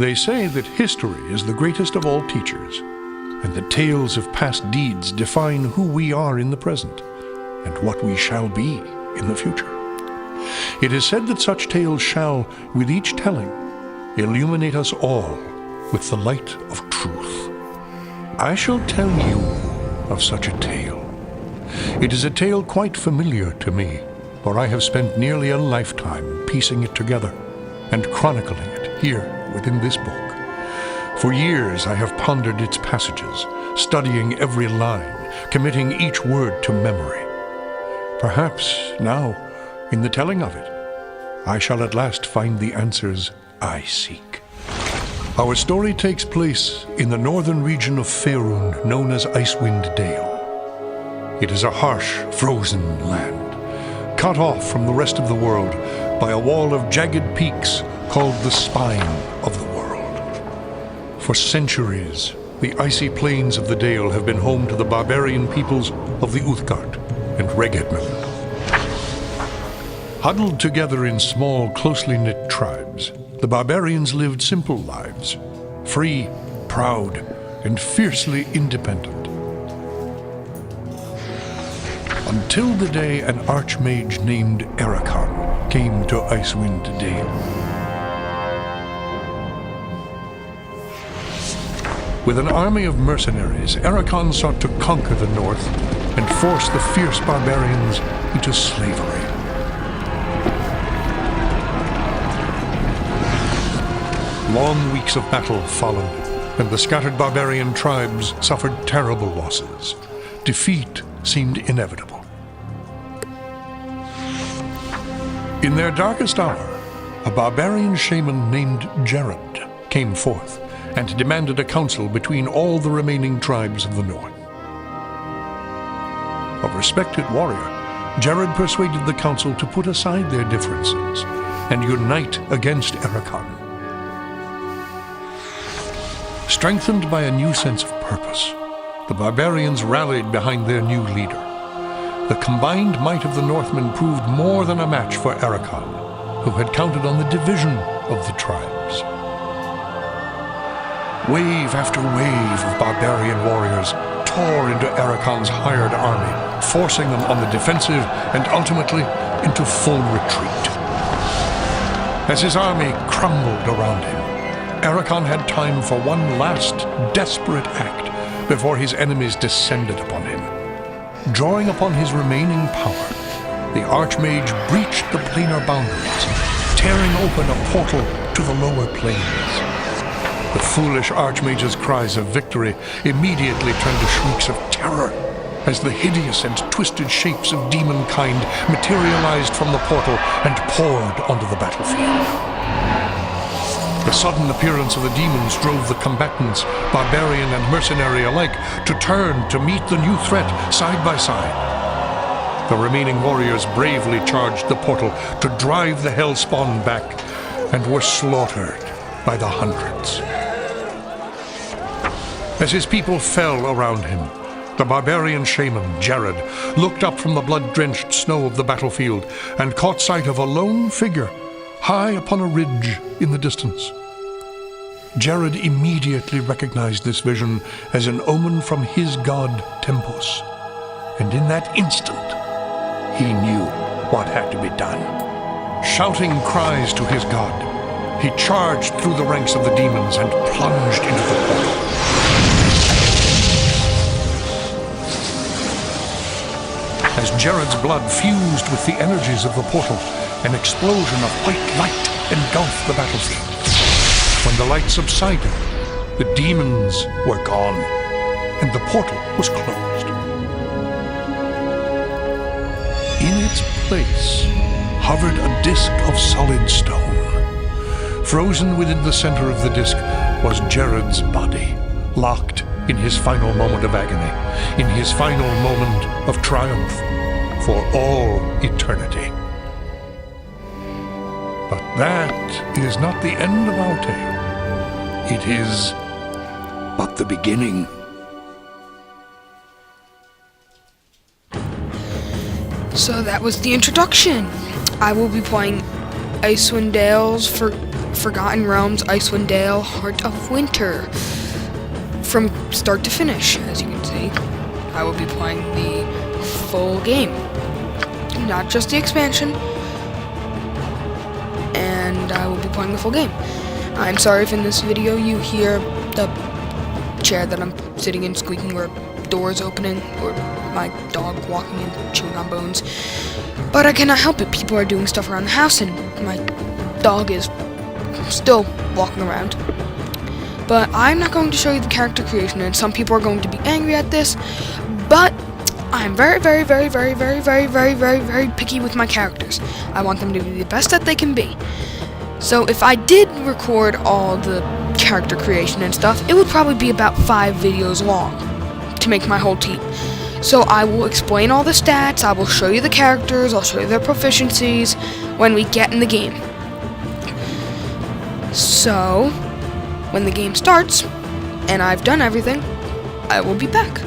They say that history is the greatest of all teachers, and that tales of past deeds define who we are in the present, and what we shall be in the future. It is said that such tales shall, with each telling, illuminate us all with the light of truth. I shall tell you of such a tale. It is a tale quite familiar to me, for I have spent nearly a lifetime piecing it together and chronicling it here within this book. For years I have pondered its passages, studying every line, committing each word to memory. Perhaps now, in the telling of it, I shall at last find the answers I seek. Our story takes place in the northern region of Faerun, known as Icewind Dale. It is a harsh, frozen land, cut off from the rest of the world by a wall of jagged peaks called the Spine of the World. For centuries, the icy plains of the Dale have been home to the barbarian peoples of the Uthgard and Regedmund. Huddled together in small, closely knit tribes, the barbarians lived simple lives, free, proud, and fiercely independent. Until the day an archmage named Erakan came to Icewind Dale. With an army of mercenaries, Erakan sought to conquer the north and force the fierce barbarians into slavery. Long weeks of battle followed, and the scattered barbarian tribes suffered terrible losses. Defeat seemed inevitable. In their darkest hour, a barbarian shaman named Jared came forth and demanded a council between all the remaining tribes of the north. A respected warrior, Jared persuaded the council to put aside their differences and unite against Erakan. Strengthened by a new sense of purpose, the barbarians rallied behind their new leader. The combined might of the Northmen proved more than a match for Erakan, who had counted on the division of the tribes. Wave after wave of barbarian warriors tore into Erakan's hired army, forcing them on the defensive and ultimately into full retreat. As his army crumbled around him, Erakan had time for one last desperate act before his enemies descended upon him. Drawing upon his remaining power, the Archmage breached the planar boundaries, tearing open a portal to the lower planes. The foolish Archmage's cries of victory immediately turned to shrieks of terror as the hideous and twisted shapes of demonkind materialized from the portal and poured onto the battlefield. The sudden appearance of the demons drove the combatants, barbarian and mercenary alike, to turn to meet the new threat side by side. The remaining warriors bravely charged the portal to drive the hellspawn back and were slaughtered by the hundreds. As his people fell around him, the barbarian shaman, Jared, looked up from the blood-drenched snow of the battlefield and caught sight of a lone figure high upon a ridge in the distance. Jared immediately recognized this vision as an omen from his god Tempus, and in that instant, he knew what had to be done. Shouting cries to his god, he charged through the ranks of the demons and plunged into the portal. As Jared's blood fused with the energies of the portal, an explosion of white light engulfed the battlefield. When the light subsided, the demons were gone, and the portal was closed. In its place hovered a disk of solid stone. Frozen within the center of the disk was Jared's body, locked in his final moment of agony, in his final moment of triumph for all eternity. But that is not the end of our tale. It is but the beginning. So that was the introduction. I will be playing Icewind Dale's Forgotten Realms, Icewind Dale, Heart of Winter. From start to finish, as you can see. I will be playing the full game. Not just the expansion. And I will be playing the full game. I'm sorry if in this video you hear the chair that I'm sitting in squeaking, or doors opening, or my dog walking and chewing on bones. But I cannot help it. People are doing stuff around the house and my dog is still walking around. But I'm not going to show you the character creation, and some people are going to be angry at this, but I'm very picky with my characters. I want them to be the best that they can be. So if I did record all the character creation and stuff, it would probably be about 5 videos long to make my whole team. So I will explain all the stats, I will show you the characters, I'll show you their proficiencies when we get in the game. So when the game starts and I've done everything, I will be back.